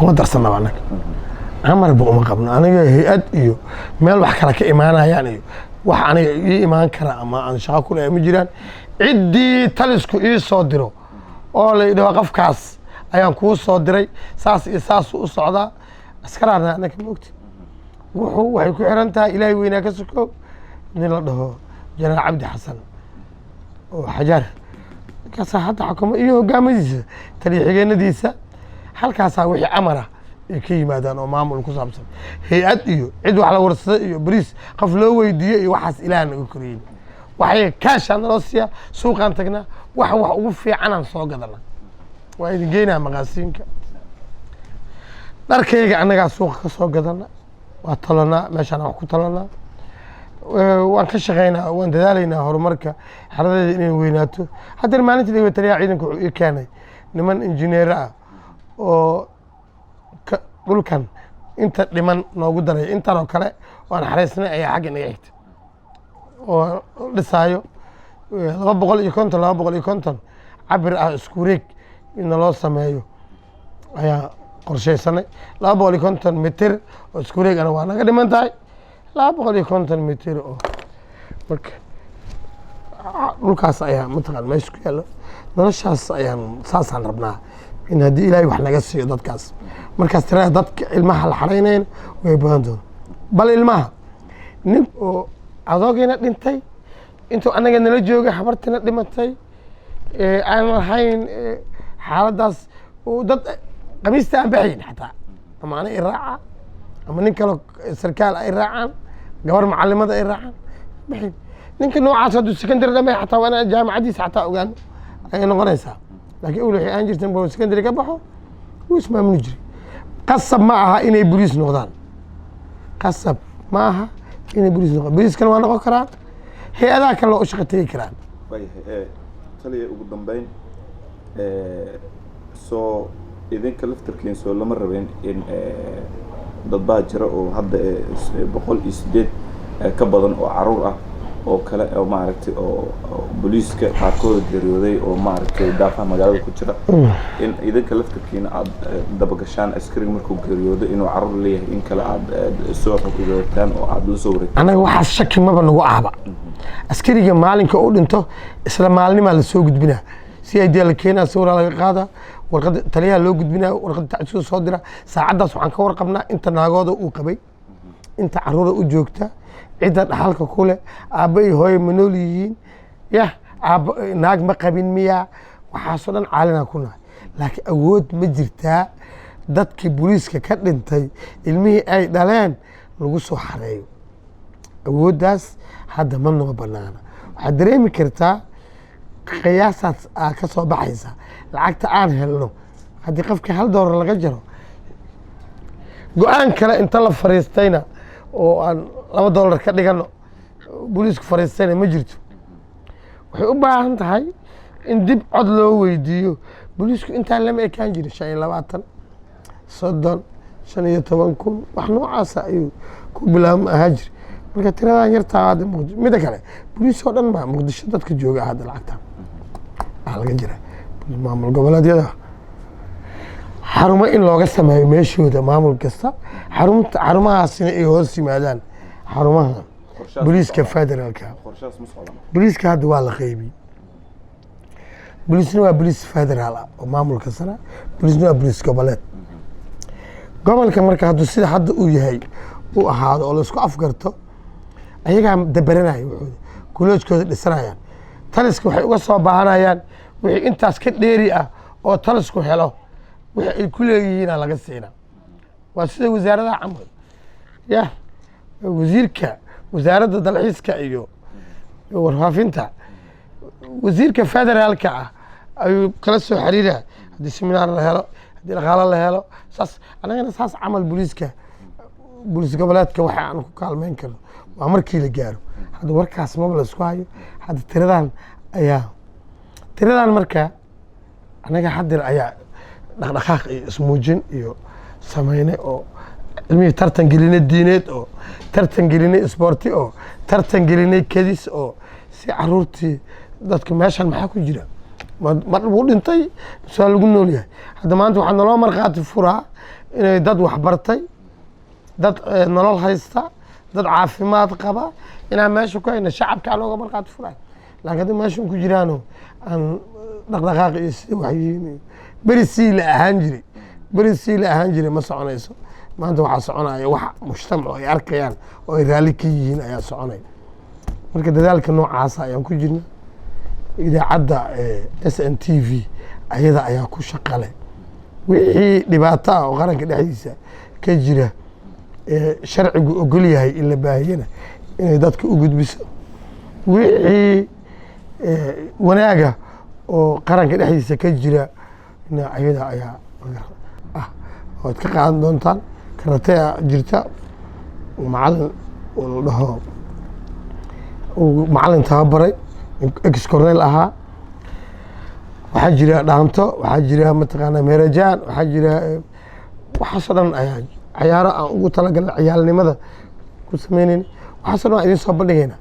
kuma darsanaba anaga amarba uma qabno aniga hay-ad iyo meel wax kale ka imaanayaan iyo wax aniga ii imaan kara ama aan shaqo ku leeyahay ma jiraan ciddii talisku ii soo diro oo la yidhaho qofkaas ayaan kuu soo diray saas iyo saas u socdaa askaraana anaga moogti waxay ku xiran tahay ilaahay weynaa ka sokow nin la dhaho jenaraal cabdi xasan oo xajaar markaasaa hadda xukumo iyo hogaamadiisa taliya xigeenadiisa halkaasaa wixii amara ay ka yimaadaan oo maamul ku saabsan hay-ad iyo cid wax la warsada iyo bariis qof loo weydiiyo iyo waxaas ilaah naga koriyey waxay kaashaan naloo siiyaa suuqaan tagnaa wax ugu fiicanaan soo gadana waa idin geynaa maqaasiinka dharkayga annagaa suuqa ka soo gadana waa talanaa meeshaan wax ku talanaa waan ka shaqeynaa waan dadaalaynaa horumarka xaradeeda inay weynaato haddana maalintii dhiba taliyaha ciidanka wuxuu ii keenay niman injineero ah oo dhulkan inta dhiman noogu daray intan oo kale waan xaraysnay ayaa xagga naga xigta oo dhisaayo 250 cabir ah isku wareeg in loo sameeyo ayaa qorshaysanay 250 mitir oo isku wareeg ana waa naga dhiman tahay 250 mitir oo marka dhulkaas ayaa mataqaan meesha ku yaalo noloshaas ayaan saasaan rabnaa in haddii ilaahay wax naga siiyo dadkaas markaas tirada dadka ilmaha la xaraynayna way badan doon bal ilmaha nin oo adoogayna dhintay intuu annaga nala joogay habartina dhimatay aan lahayn xaaladaas dad qamiista aan baxayn xataa ama ana i raaca ama nin kale sarkaal ay raacaan gabar macalimada ay raacaan baxayn ninka noocaas hadduu secondary dhamay xataa waa inaan jaamacadiisa xataa ogaano ayay noqonaysaa laakiin awel waxay aan jirteen boo secondary ka baxo wuu ismaamuli jiray qasab ma aha inay boliis noqdaan qasab ma aha inay boliis noqdaan boliiskana waa noqon karaan hay-adaha kale oo u shaqo tegi karaan taliya ugu dambeyn soo idinka laftarkiin soo lama rabeen in dad baa jira oo hadda 108 ka badan oo caruur ah oo kale oo maaragtay oo booliiska qaarkood geeriyooday oo maaragtay daafaha magaalada ku jira in idinka laftarkiina aad daba gashaan askariga markuu geeriyoodo inuu caruur leeyahay in kale aad soo xogtaan oo aad la soo wareegtaan anaga waxaa shaki maba nagu ahba askariga maalinka uu dhinto isla maalnimaa la soo gudbinaa si ay dee la keenaa sawira laga qaada warqada taliyaha loo gudbinaa warqada tacsiir soo dira saacadaas waxaan ka warqabnaa inta naagooda uu qabay inta caruura u joogta cidda dhaxalka ku leh aabba iyo hooyo ma nool yihiin yah aabba naag ma qabin miyaa waxaasoo dhan caalinaa ku nahay laakiin awood ma jirtaa dadkii booliiska ka dhintay ilmihii ay dhaleen lagu soo xareeyo awooddaas hadda ma noo banaana waxaad dareemi kartaa qiyaasaas aa ka soo baxaysa lacagta aan helno haddii qofkii $1 laga jaro go-aan kale inta la fariistayna oo aan $2 ka dhigano booliisku fariistayna ma jirto waxay u baahan tahay in dib cod loo weydiiyo booliisku intaan lama ekaan jirin 25 30 15 kun wax noocaasa ayuu ku bilaabma ahaa jiri marka tiradan yartaa hadda mida kale booliis oo dhan baa muqdisho dadka jooga hadda lacagta laga jira maamul goboleedyada xarumo in looga sameeyo meeshooda maamul kasta xarumahaasina ay hoos yimaadaan xarumaha booliiska federaalka booliiska hadda waa la qeybiyey booliisna waa booliis federaal ah oo maamulka sare booliisna waa booliis goboleed gobolka marka hadduu sida hadda uu yahay uu ahaado oo laisku afgarto ayagaa dabaranaya wuxuuda kuloojkooda dhisanayaan taliska waxay uga soo baahanayaan wixii intaas ka dheeri ah oo talisku helo wixii ay ku leeyihiina laga siina waa sida wasaaradaha camal yah wasiirka wasaaradda dalxiiska iyo warfaafinta wasiirka federaalka ah ayuu kala soo xiriira haddii seminaar la helo haddii dhaqaalo la helo saas annagana saas camal booliis goboleedka waxa aan ku kaalmeyn karno waa markii la gaaro hadda warkaas maba la isku hayo hadda tiradan marka annaga hadir ayaa dhaqdhaqaaq iyo ismuujin iyo sameynay oo cilmihii tartan gelinay diineed oo tartan gelinay isboorti oo tartan gelinay kadis oo si caruurtii dadka meeshan maxaa ku jira mar buu dhintay mise waa lagu nool yahay. hadda maanta waxaa naloo markhaati furaa inay dad waxbartay, dad nolol haysta, dad caafimaad qaba inaan meesha ku hayna shacabka looga markhaati furaa. laakiin hadda meeshan ku jiraano aan dhaqdhaqaaq iyo sida wax yihiin beri sii la ahaan jiray ma soconayso. maanta waxaa soconaya wax mujtamacu ay arkayaan oo ay raalli ka yihiin ayaa soconaya. marka dadaalka noocaasa ayaan ku jirna. idaacadda SNTV ayada ayaa ku shaqale wixii dhibaato ah oo qaranka dhexdiisa ka jira sharcigu ogol yahay in la baahiyana inay dadka u gudbiso. wixii wanaaga oo qaranka dhexdiisa ka jira ayada ayaa waad ka qaadan doontaan. karatea jirta macalin la dhaho macalin tababaray ex cornel ahaa. waxaa jira dhaanto, waxaa jira mataqaanaa meerajaan, waxaa jira waxaasoo dhan ayaa cayaaro aan ugu talagalnay ciyaalnimada ku sameynayna. waxaasoo dhan waan idiin soo bandhigayna.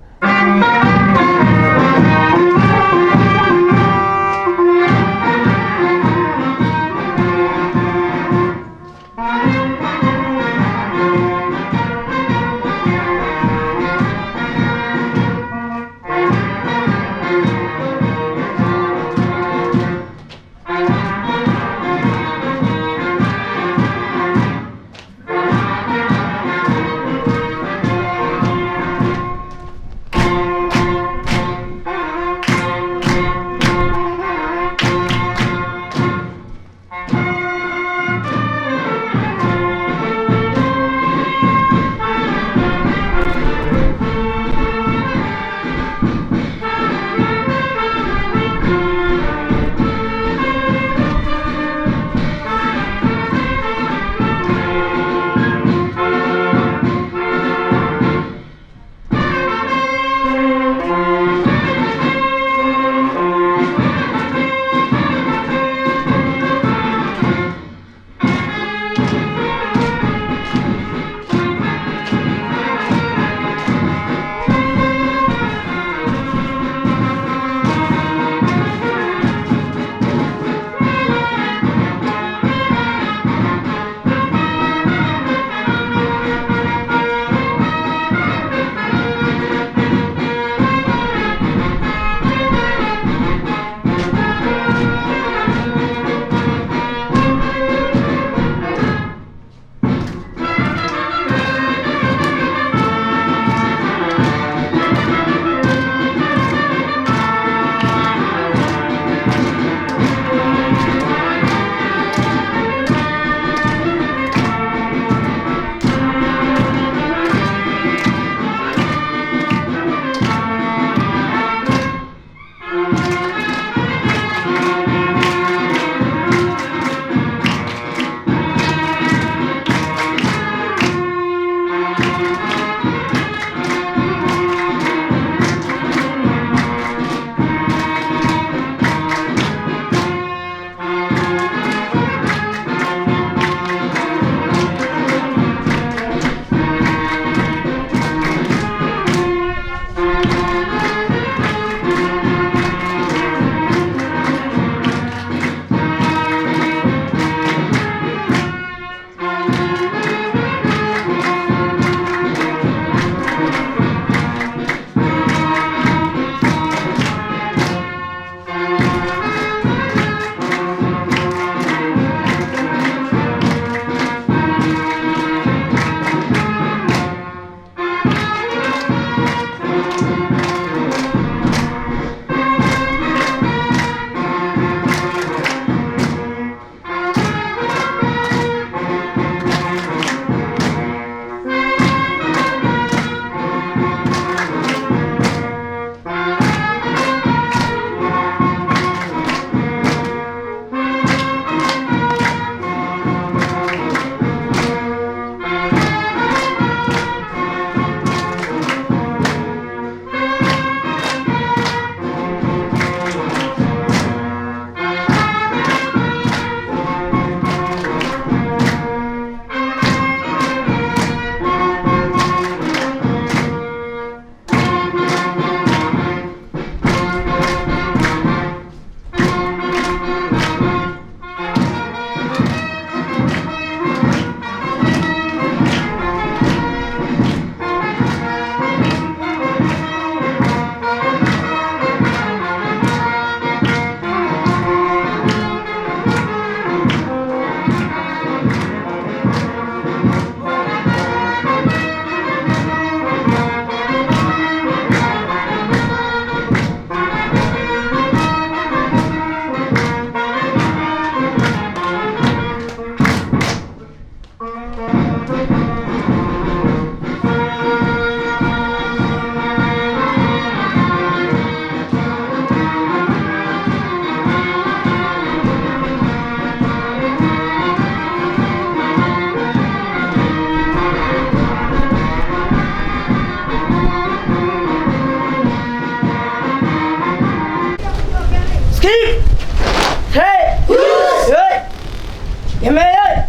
Yemeğe.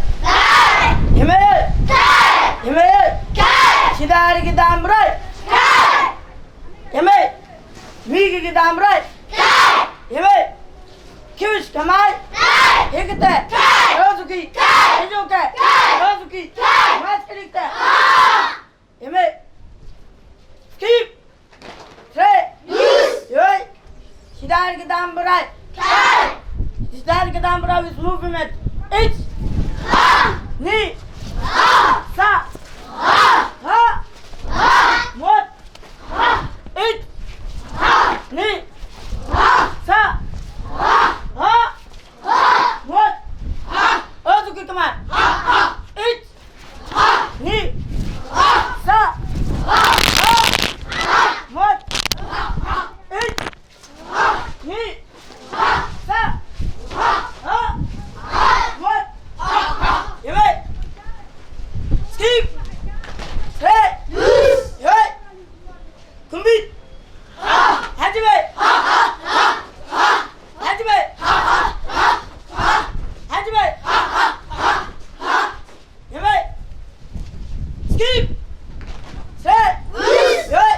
Yemeğe. Yemeğe. Sidari ki damray. Yemeğe. Vigi ki damray. Yemeğe. Kiviş kamay. Hekete. Rozuki. Ejoke. Rozuki. Maskelikte. Yemeğe. Skip. Tre. Yoy. Sidari ki damray. Sidari ki damray with movement. It's ni sa ha what it ni sa ha what Ozuki come on it ni sa ha what it ni sa ha what Yemek. Skip. Hey. Hey. Kumbit. Hadi Bey. Hadi Bey. Hadi Bey. Yemek. Skip. Hey. Hey.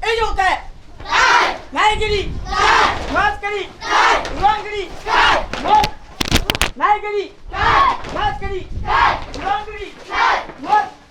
Ejoke. Naigiri. Maskari. Rangiri. What? Naigiri. Maskari. Rangiri. What?